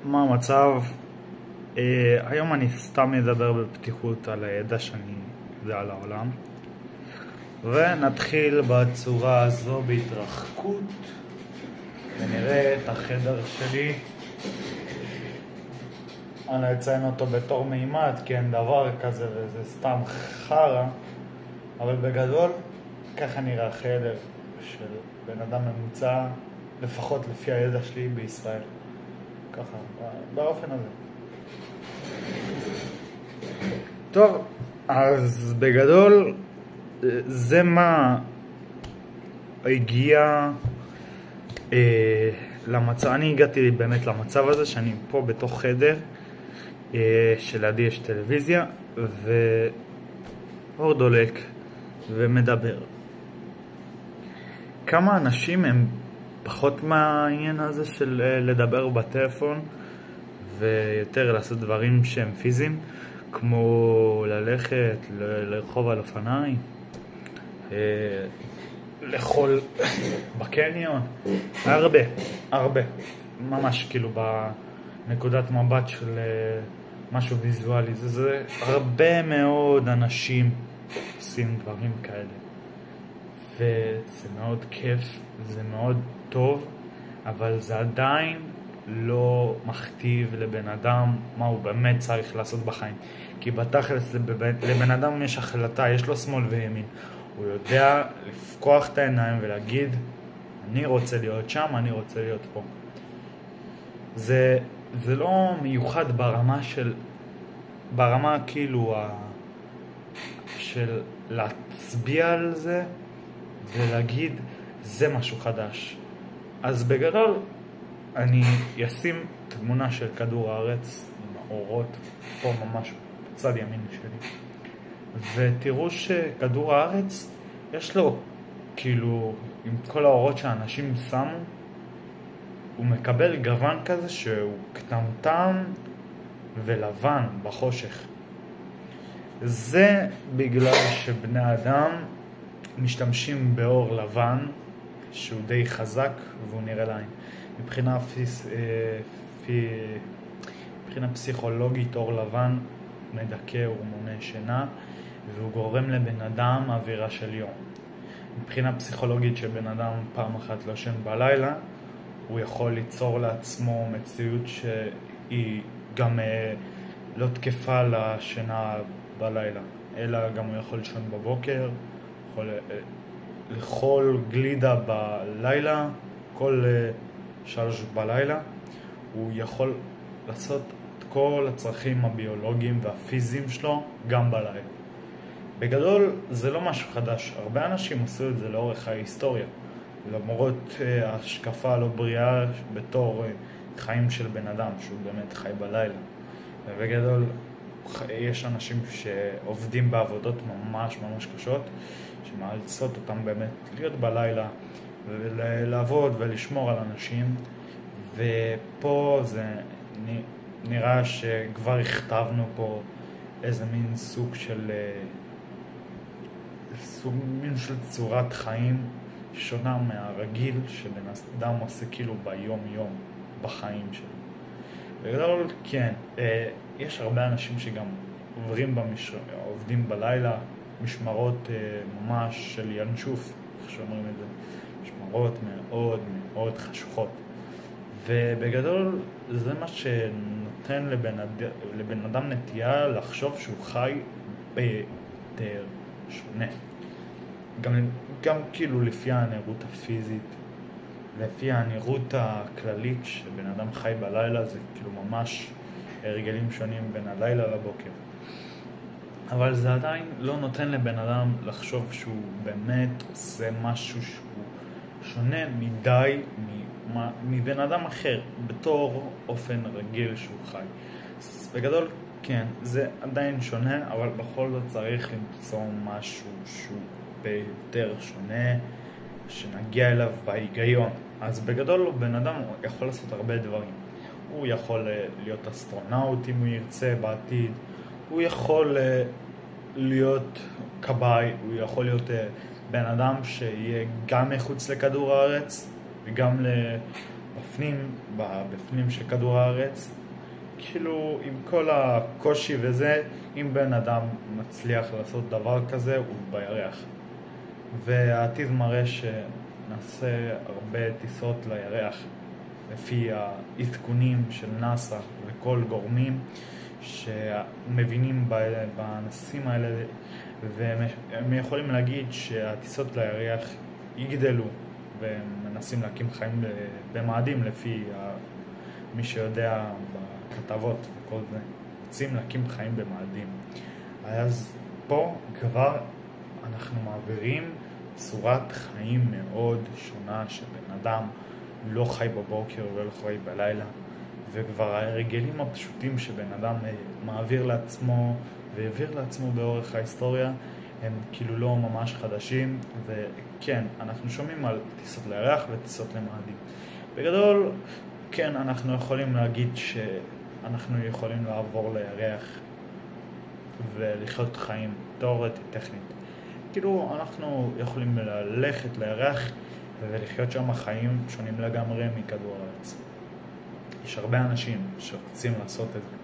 מה המצב? היום אני סתם אדבר בפתיחות על הידע שאני יודע על העולם, ונתחיל בצורה הזו בהתרחקות ונראה את החדר שלי. אני אציין אותו בתור מימד כי אין דבר כזה וזה סתם חרה, אבל בגדול ככה נראה החדר של בן אדם ממוצע, לפחות לפי הידע שלי בישראל, ככה באופן הזה. טוב, אז בגדול זה מה הגיע למצב. אני הגעתי באמת למצב הזה שאני פה בתוך חדר שלידי יש טלוויזיה ואור דולק ומדבר. כמה אנשים הם פחות מהעניין הזה של לדבר בטלפון ויותר לעשות דברים שהם פיזיים, כמו ללכת, לרחוב על אופניים, לאכול בקניון, הרבה, ממש כאילו בנקודת מבט של משהו ויזואלי, זה הרבה מאוד אנשים עושים דברים כאלה, וזה מאוד כיף, זה מאוד טוב, אבל זה עדיין לא מכתיב לבן אדם מה הוא באמת צריך לעשות בחיים. כי בתכלס לבן אדם יש החלטה, יש לו שמאל וימין. הוא יודע לפקוח את העיניים ולהגיד אני רוצה להיות שם, אני רוצה להיות פה. זה לא מיוחד ברמה כאילו של להצביע על זה ולהגיד זה משהו חדש. אז בגדול אני אשים תמונה של כדור הארץ עם האורות פה ממש בצד ימין שלי, ותראו שכדור הארץ יש לו כאילו עם כל האורות שהאנשים שמו, הוא מקבל גוון כזה שהוא קטמטם ולבן בחושך. זה בגלל שבני אדם משתמשים באור לבן שהוא די חזק והוא נראה לעין. מבחינה פסיכולוגית אור לבן מדכא הורמוני שינה והוא גורם לבן אדם אווירה של יום. מבחינה פסיכולוגית שבן אדם פעם אחת לא ישן בלילה, הוא יכול ליצור לעצמו מציאות שהיא גם לא תקפה לשינה בלילה, אלא גם הוא יכול לישון בבוקר, יכול לאכול גלידה בלילה, כל 3 בלילה, הוא יכול לעשות את כל הצרכים הביולוגיים והפיזיים שלו גם בלילה. בגדול זה לא משהו חדש, הרבה אנשים עשו את זה לאורך ההיסטוריה, למרות ההשקפה לא בריאה בתור חיים של בן אדם שהוא באמת חי בלילה. ובגדול יש אנשים שעובדים בעבודות ממש קשות שמאלצות אותם באמת להיות בלילה ולעבוד ולשמור על אנשים, ופה זה נראה שכבר הכתבנו פה איזה מין סוג של צורת חיים שונה מהרגיל שבן אדם עושה כאילו ביום יום בחיים שלו. בגדול כן, יש הרבה אנשים שגם עובדים בלילה משמרות ממש של ינשוף, איך שאומרים את זה, משמרות מאוד חשוכות, ובגדול זה מה שנותן לבן אדם נטייה לחשוב שהוא חי ביותר שונה, גם כאילו לפי הנראות הפיזית, לפי הנראות הכללית שבן אדם חי בלילה, זה כאילו ממש הרגלים שונים בין הלילה לבוקר. אבל זה עדיין לא נותן לבן אדם לחשוב שהוא באמת עושה משהו שהוא שונה מדי מבן אדם אחר בתור אופן רגיל שהוא חי. אז בגדול כן, זה עדיין שונה, אבל בכל זאת צריך למצוא משהו שהוא ביותר שונה שנגיע אליו בהיגיון. אז בגדול בן אדם יכול לעשות הרבה דברים. הוא יכול להיות אסטרונאוט אם הוא ירצה בעתיד, הוא יכול להיות קב"י, הוא יכול להיות בן אדם שיהיה גם מחוץ לכדור הארץ וגם בפנים של כדור הארץ, כאילו עם כל הקושי וזה, אם בן אדם מצליח לעשות דבר כזה, הוא בירח. והעתיד מראה שנעשה הרבה טיסות לירח, לפי העדכונים של נאס"א וכל גורמים שמבינים בנושאים האלה, והם יכולים להגיד שהטיסות לירח יגדלו, ומנסים להקים חיים במאדים לפי מי שיודע בכתבות וכל זה, רוצים להקים חיים במאדים. אז פה כבר אנחנו מעבירים צורת חיים מאוד שונה, שבן אדם לא חי בבוקר ולא חי בלילה, וכבר הרגלים הפשוטים שבן אדם מעביר לעצמו והעביר לעצמו באורך ההיסטוריה הם כאילו לא ממש חדשים. וכן, אנחנו שומעים על טיסות לירח וטיסות למאדים. בגדול, כן, אנחנו יכולים להגיד שאנחנו יכולים לעבור לירח ולחיות חיים תיאורטית, טכנית. כאילו אנחנו יכולים ללכת לירח ולחיות שם חיים שונים לגמרי מכדור הארץ. יש הרבה אנשים שרוצים לעשות את זה,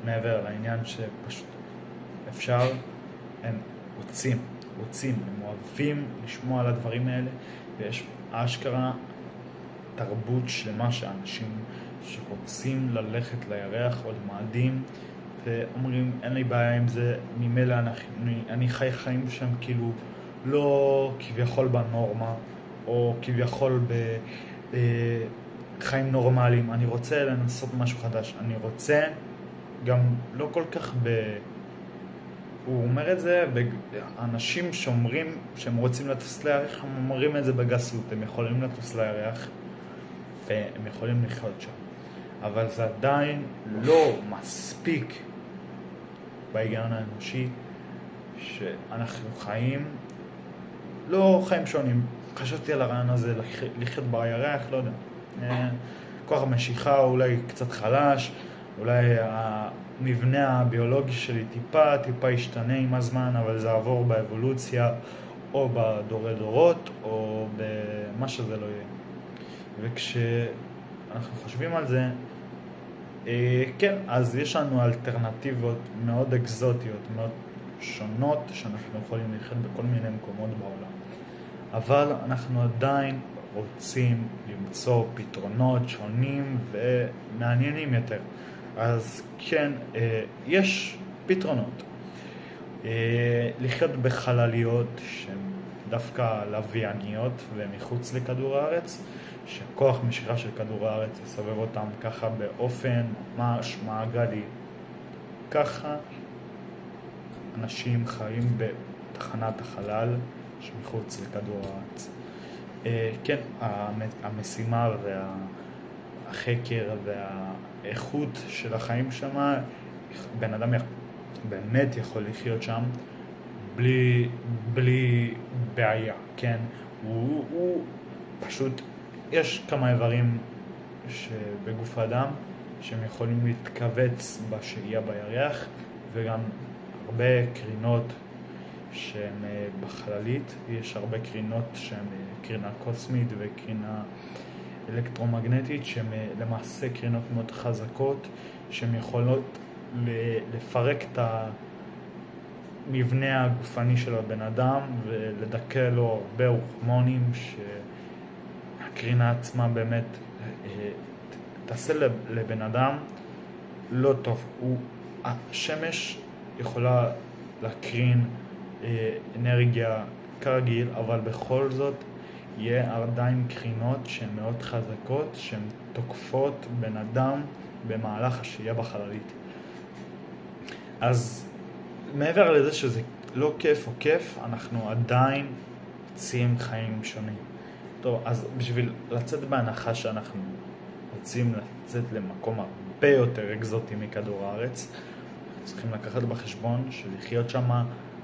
מעבר לעניין שפשוט אפשר, הם רוצים, הם אוהבים לשמוע על הדברים האלה, ויש אשכרה תרבות שלמה שאנשים שרוצים ללכת לירח או למאדים, ואומרים אין לי בעיה עם זה, ממילא אני חי חיים שם כאילו לא כביכול בנורמה, או כביכול בחיים נורמליים. אני רוצה לנסות משהו חדש, אני רוצה גם לא כל כך הוא אומר את זה, אנשים שאומרים שהם רוצים לטוס לירח, הם אומרים את זה בגסות, הם יכולים לטוס לירח והם יכולים לחיות שם, אבל זה עדיין לא מספיק בהיגיון האנושי שאנחנו חיים, לא חיים שונים. חשבתי על הרעיון הזה, לחיות בירח, לא יודע, כוח המשיכה אולי קצת חלש, אולי המבנה הביולוגי שלי טיפה ישתנה עם הזמן, אבל זה עבור באבולוציה או בדורי דורות או במה שזה לא יהיה. וכשאנחנו חושבים על זה, כן, אז יש לנו אלטרנטיבות מאוד אקזוטיות, מאוד שונות, שאנחנו יכולים לחיות בכל מיני מקומות בעולם. אבל אנחנו עדיין רוצים למצוא פתרונות שונים ומעניינים יותר. אז כן, יש פתרונות. לחיות בחלליות שהן דווקא לווייניות ומחוץ לכדור הארץ, שכוח משיכה של כדור הארץ יסובב אותם ככה באופן ממש מעגלי. ככה אנשים חיים בתחנת החלל שמחוץ לכדור הארץ. כן, המשימה והחקר והאיכות של החיים שם, בן אדם באמת יכול לחיות שם בלי בעיה, כן? הוא פשוט, יש כמה איברים שבגוף האדם שהם יכולים להתכווץ בשהייה בירח, וגם הרבה קרינות שהן בחללית. יש הרבה קרינות שהן קרינה קוסמית וקרינה אלקטרומגנטית, שהן למעשה קרינות מאוד חזקות, שהן יכולות לפרק את המבנה הגופני של הבן אדם ולדכא לו הרבה הורמונים שהקרינה עצמה באמת תעשה לבן אדם לא טוב. השמש יכולה להקרין אנרגיה כרגיל, אבל בכל זאת יהיה עדיין קרינות שהן מאוד חזקות, שהן תוקפות בן אדם במהלך השהייה בחללית. אז מעבר לזה שזה לא כיף או כיף, אנחנו עדיין רוצים חיים שונים. טוב, אז בשביל לצאת בהנחה שאנחנו רוצים לצאת למקום הרבה יותר אקזוטי מכדור הארץ, צריכים לקחת בחשבון שלחיות שם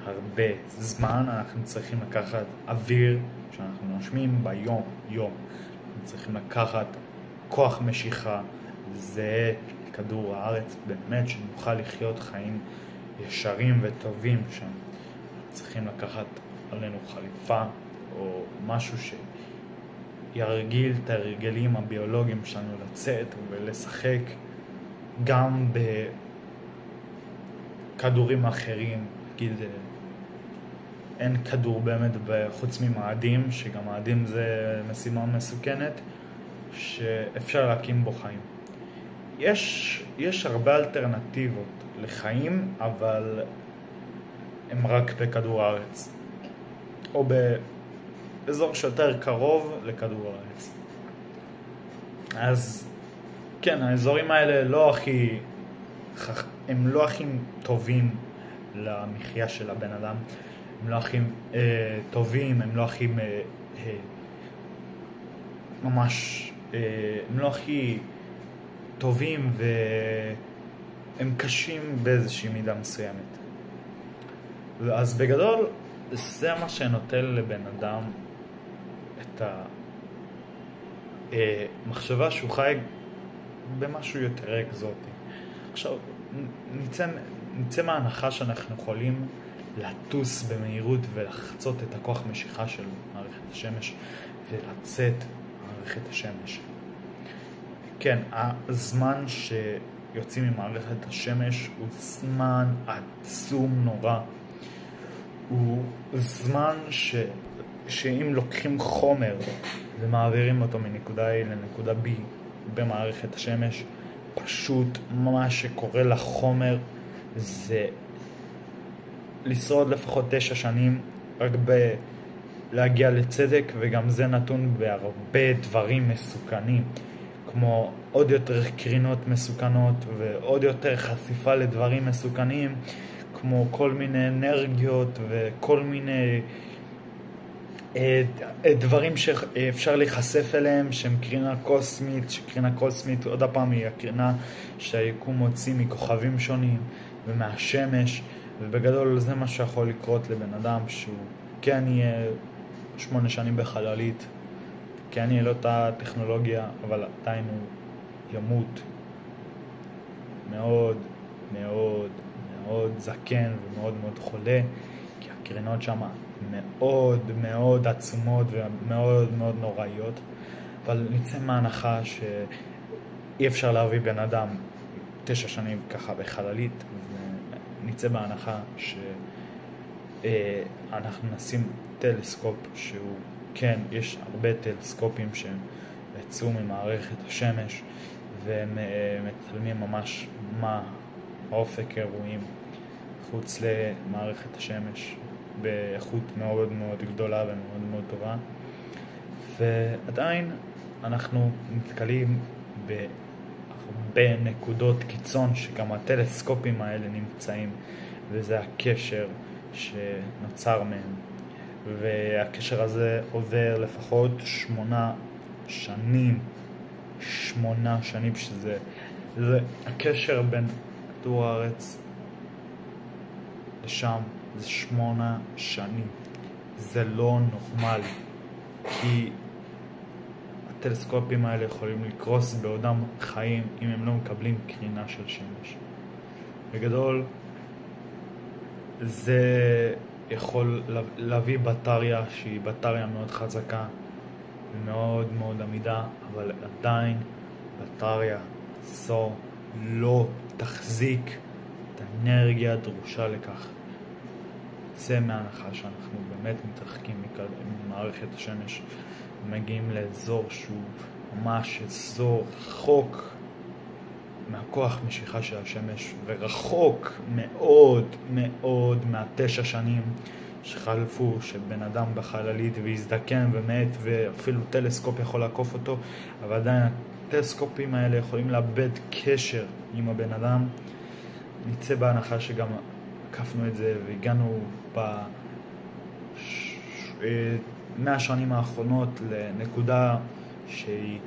הרבה זמן אנחנו צריכים לקחת אוויר שאנחנו נושמים ביום יום. אנחנו צריכים לקחת כוח משיכה זהה לכדור הארץ, באמת שנוכל לחיות חיים ישרים וטובים שם. צריכים לקחת עלינו חליפה או משהו ירגיל את ההרגלים הביולוגיים שלנו לצאת ולשחק גם בכדורים אחרים. נגיד, אין כדור באמת חוץ ממאדים, שגם מאדים זה משימה מסוכנת, שאפשר להקים בו חיים. יש הרבה אלטרנטיבות לחיים, אבל הם רק בכדור הארץ, או באזור שיותר קרוב לכדור הארץ. אז כן, האזורים האלה הם לא הכי טובים למחיה של הבן אדם, הם לא הכי טובים, הם לא הכי ממש, הם לא הכי טובים, והם קשים באיזושהי מידה מסוימת. אז בגדול זה מה שנותן לבן אדם את המחשבה שהוא חי במשהו יותר אקזוטי. עכשיו נצא מההנחה שאנחנו יכולים לטוס במהירות ולחצות את הכוח משיכה של מערכת השמש ולצאת מערכת השמש. כן, הזמן שיוצאים ממערכת השמש הוא זמן עצום נורא. הוא זמן שאם לוקחים חומר ומעבירים אותו מנקודה A לנקודה B במערכת השמש, פשוט מה שקורה לחומר זה לשרוד לפחות 9 שנים רק להגיע לצדק, וגם זה נתון בהרבה דברים מסוכנים, כמו עוד יותר קרינות מסוכנות ועוד יותר חשיפה לדברים מסוכנים, כמו כל מיני אנרגיות וכל מיני דברים שאפשר להיחשף אליהם, שהם קרינה קוסמית, שקרינה קוסמית עוד הפעם היא הקרינה שהיקום מוציא מכוכבים שונים ומהשמש, ובגדול זה מה שיכול לקרות לבן אדם שהוא כן יהיה 8 שנים בחללית, כן יהיה לו את הטכנולוגיה, אבל עדיין הוא ימות מאוד מאוד מאוד זקן ומאוד מאוד חולה, כי הקרינות שם מאוד מאוד עצומות ומאוד מאוד נוראיות. אבל נצא מההנחה שאי אפשר להביא בן אדם 9 שנים ככה בחללית, ונצא מההנחה שאנחנו נשים טלסקופ שהוא, כן, יש הרבה טלסקופים שהם יצאו ממערכת השמש והם מצלמים ממש מה האופק אירועים חוץ למערכת השמש באיכות מאוד מאוד גדולה ומאוד מאוד טובה, ועדיין אנחנו נתקלים בהרבה נקודות קיצון שגם הטלסקופים האלה נמצאים, וזה הקשר שנוצר מהם, והקשר הזה עובר לפחות 8 שנים, 8 שנים, שזה הקשר בין כדור הארץ לשם, זה 8 שנים. זה לא נורמלי, כי הטלסקופים האלה יכולים לקרוס בעודם חיים אם הם לא מקבלים קרינה של שמש. בגדול זה יכול להביא בטריה שהיא בטריה מאוד חזקה ומאוד מאוד עמידה, אבל עדיין בטריה זו לא תחזיק את האנרגיה הדרושה לכך. זה מההנחה שאנחנו באמת מתרחקים ממערכת השמש ומגיעים לאזור שהוא ממש אזור רחוק מהכוח משיכה של השמש, ורחוק מאוד מאוד מה9 שנים שחלפו של בן אדם בחללית והזדקן ומת, ואפילו טלסקופ יכול לעקוף אותו, אבל עדיין הטלסקופים האלה יכולים לאבד קשר עם הבן אדם. נצא בהנחה שגם עקפנו את זה והגענו ב100 שנים האחרונות לנקודה שהיא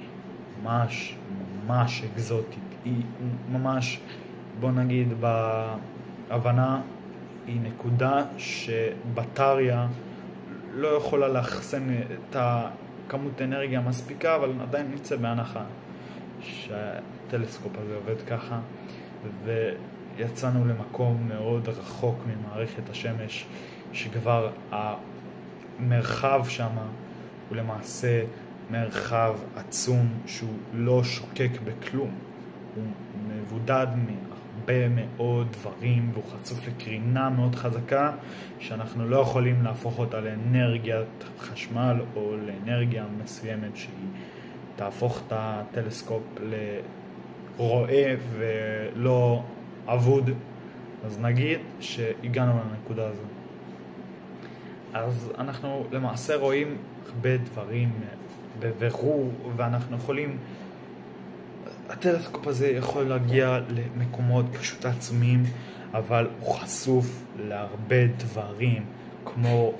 ממש ממש אקזוטית. היא ממש, בוא נגיד בהבנה, היא נקודה שבטריה לא יכולה לאחסן את הכמות אנרגיה מספיקה, אבל עדיין נצא בהנחה שהטלסקופ הזה עובד ככה, ויצאנו למקום מאוד רחוק ממערכת השמש, שכבר המרחב שם הוא למעשה מרחב עצום שהוא לא שוקק בכלום. הוא מבודד מהרבה מאוד דברים והוא חשוף לקרינה מאוד חזקה שאנחנו לא יכולים להפוך אותה לאנרגיית חשמל או לאנרגיה מסוימת שהיא תהפוך את הטלסקופ לרואה ולא עבוד. אז נגיד שהגענו לנקודה הזו. אז אנחנו למעשה רואים הרבה דברים בבירור ואנחנו יכולים, הטלסקופ הזה יכול להגיע למקומות פשוט עצמיים, אבל הוא חשוף להרבה דברים כמו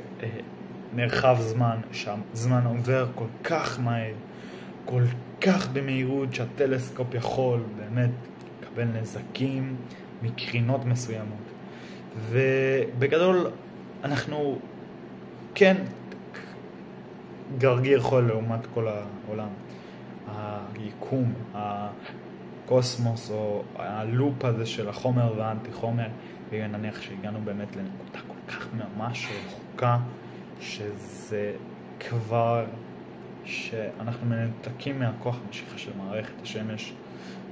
מרחב זמן, שהזמן עובר כל כך מהר, כל כך במהירות שהטלסקופ יכול באמת לקבל נזקים מקרינות מסוימות. ובגדול אנחנו כן גרגיר חול לעומת כל העולם. היקום, הקוסמוס או הלופ הזה של החומר והאנטי חומר, ונניח שהגענו באמת לנקודה כל כך ממש רחוקה שזה כבר שאנחנו מנותקים מהכוח המשיכה של מערכת השמש.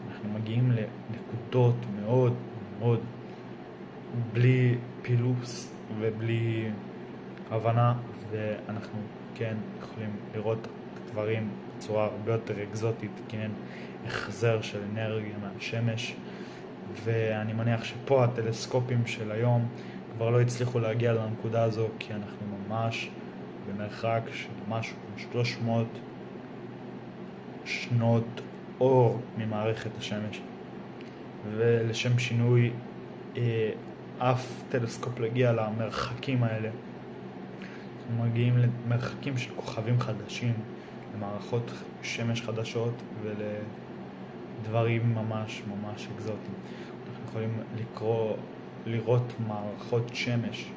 אנחנו מגיעים לנקודות מאוד מאוד בלי פילוס ובלי הבנה, ואנחנו כן יכולים לראות דברים בצורה הרבה יותר אקזוטית, כן, החזר של אנרגיה מהשמש. ואני מניח שפה הטלסקופים של היום כבר לא הצליחו להגיע לנקודה הזו, כי אנחנו ממש במרחק של משהו כמו 300 שנות אור ממערכת השמש, ולשם שינוי אף טלסקופ להגיע למרחקים האלה. אנחנו מגיעים למרחקים של כוכבים חדשים, למערכות שמש חדשות ולדברים ממש ממש אקזוטיים. אנחנו יכולים לראות מערכות שמש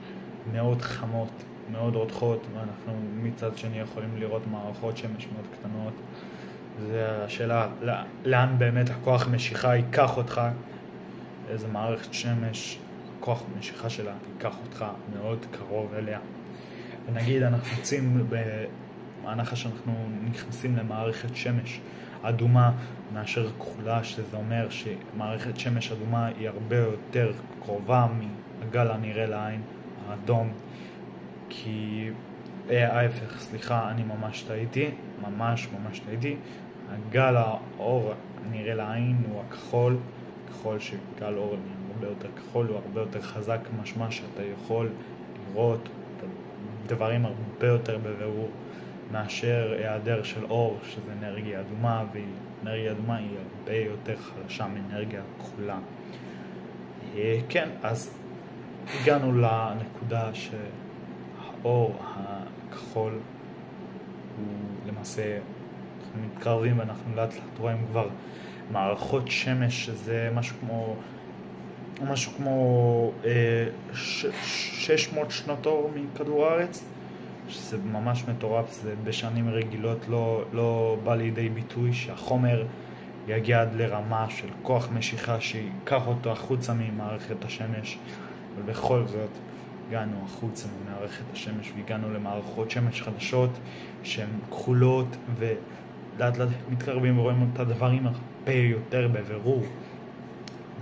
מאוד חמות, מאוד רותחות, ואנחנו מצד שני יכולים לראות מערכות שמש מאוד קטנות. זה השאלה, לאן באמת הכוח משיכה ייקח אותך, איזה מערכת שמש, הכוח משיכה שלה ייקח אותך מאוד קרוב אליה. ונגיד אנחנו יוצאים בהנחה שאנחנו נכנסים למערכת שמש אדומה מאשר כחולה, שזה אומר שמערכת שמש אדומה היא הרבה יותר קרובה מהגל הנראה לעין האדום, כי ההפך, סליחה, אני ממש טעיתי, ממש טעיתי. הגל האור הנראה לעין הוא הכחול, ככל שגל אור הרבה יותר כחול הוא הרבה יותר חזק, משמע שאתה יכול לראות דברים הרבה יותר בבירור מאשר היעדר של אור, שזה אנרגיה אדומה, ואנרגיה אדומה היא הרבה יותר חלשה מאנרגיה כחולה. כן, אז הגענו לנקודה שהאור הכחול הוא למעשה, אנחנו מתקרבים ואנחנו לאט לאט רואים כבר מערכות שמש, שזה משהו כמו 600 שנות אור מכדור הארץ, שזה ממש מטורף. זה בשנים רגילות לא בא לידי ביטוי שהחומר יגיע עד לרמה של כוח משיכה שיקח אותו החוצה ממערכת השמש, אבל בכל זאת הגענו החוצה ממערכת השמש והגענו למערכות שמש חדשות שהן כחולות, ולאט לאט מתקרבים ורואים את הדברים הרבה יותר בבירור.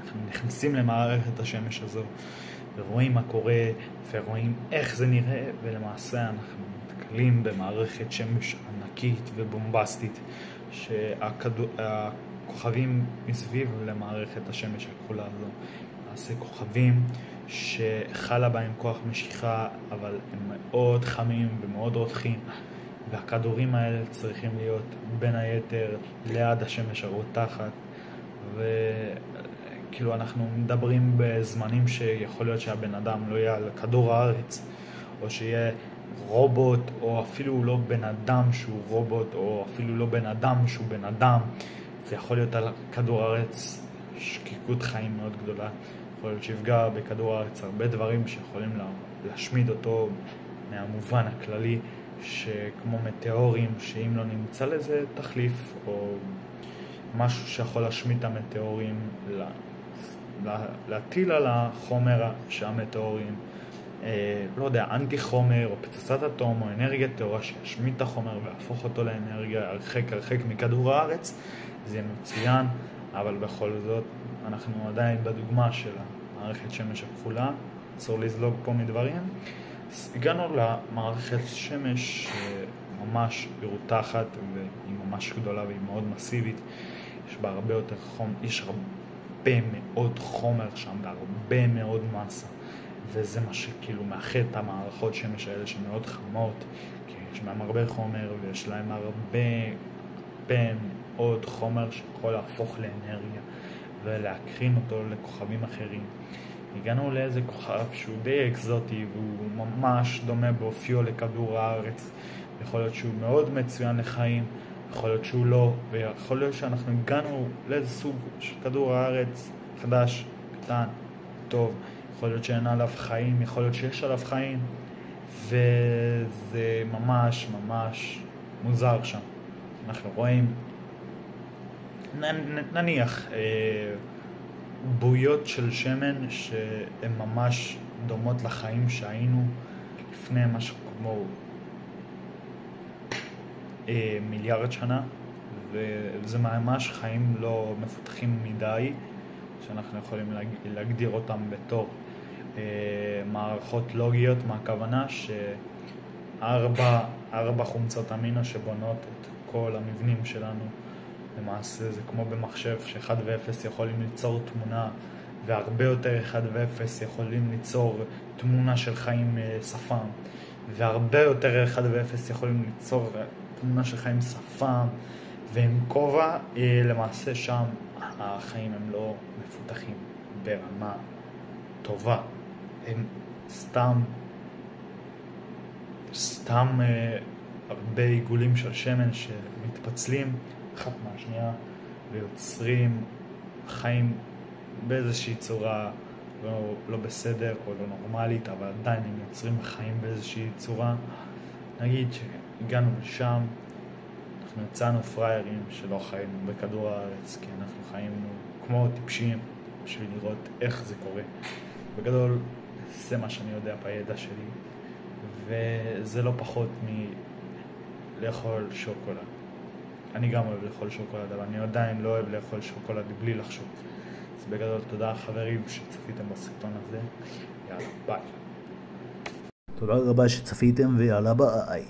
אנחנו נכנסים למערכת השמש הזו ורואים מה קורה ורואים איך זה נראה, ולמעשה אנחנו מתקלים במערכת שמש ענקית ובומבסטית שהכוכבים מסביב למערכת השמש הכחולה הזו למעשה כוכבים שחלה בהם כוח משיכה, אבל הם מאוד חמים ומאוד רותחים, והכדורים האלה צריכים להיות בין היתר ליד השמש הרותחת. וכאילו אנחנו מדברים בזמנים שיכול להיות שהבן אדם לא יהיה על כדור הארץ, או שיהיה רובוט, או אפילו לא בן אדם שהוא רובוט, או אפילו לא בן אדם שהוא בן אדם. זה יכול להיות על כדור הארץ שקיקות חיים מאוד גדולה, יכול להיות שיפגע בכדור הארץ הרבה דברים שיכולים להשמיד אותו מהמובן הכללי, שכמו מטאורים, שאם לא נמצא לזה תחליף או משהו שיכול להשמיד את המטאורים, להטיל על החומר שהמטאורים לא יודע, אנטי חומר או פצצת אטום או אנרגיית תאורה שישמיד את החומר והפוך אותו לאנרגיה הרחק מכדור הארץ, זה יהיה מצוין, אבל בכל זאת אנחנו עדיין בדוגמה של המערכת שמש הכחולה, אסור לזלוג פה מדברים. הגענו למערכת שמש ממש מרותחת והיא ממש גדולה והיא מאוד מסיבית, יש בה הרבה יותר יש הרבה מאוד חומר שם והרבה מאוד מסה, וזה מה שכאילו מאחד את המערכות שמש האלה שמאוד חמות, כי יש להם הרבה חומר ויש להם הרבה מאוד חומר שיכול להפוך לאנרגיה ולהקרין אותו לכוכבים אחרים. הגענו לאיזה כוכב שהוא די אקזוטי והוא ממש דומה באופיו לכדור הארץ, יכול להיות שהוא מאוד מצוין לחיים, יכול להיות שהוא לא, ויכול להיות שאנחנו הגענו לאיזה סוג של כדור הארץ חדש, קטן, טוב, יכול להיות שאין עליו חיים, יכול להיות שיש עליו חיים, וזה ממש ממש מוזר שם. אנחנו רואים נניח בויות של שמן שהן ממש דומות לחיים שהיינו לפני משהו כמו מיליארד שנה, וזה ממש חיים לא מפותחים מדי שאנחנו יכולים להגדיר אותם בתור מערכות לוגיות, מהכוונה שארבע חומצות אמינו שבונות את כל המבנים שלנו. למעשה זה כמו במחשב ש1 ו-0 יכולים ליצור תמונה, והרבה יותר 1 ו-0 יכולים ליצור תמונה של חיים שפם, והרבה יותר 1 ו-0 יכולים ליצור תמונה של חיים שפם, ועם כובע למעשה שם החיים הם לא מפותחים ברמה טובה, הם סתם הרבה עיגולים של שמן שמתפצלים אחת מהשנייה ויוצרים חיים באיזושהי צורה לא בסדר או לא נורמלית, אבל עדיין הם יוצרים חיים באיזושהי צורה. נגיד שהגענו לשם, אנחנו יצאנו פריירים שלא חיינו בכדור הארץ, כי אנחנו חיינו כמו טיפשים בשביל לראות איך זה קורה. בגדול זה מה שאני יודע בידע שלי, וזה לא פחות מלאכול שוקולד. אני גם אוהב לאכול שוקולד, אבל אני עדיין לא אוהב לאכול שוקולד בלי לחשוב. אז בגדול תודה חברים שצפיתם בסרטון הזה, יאללה ביי. תודה רבה שצפיתם ויאללה ביי.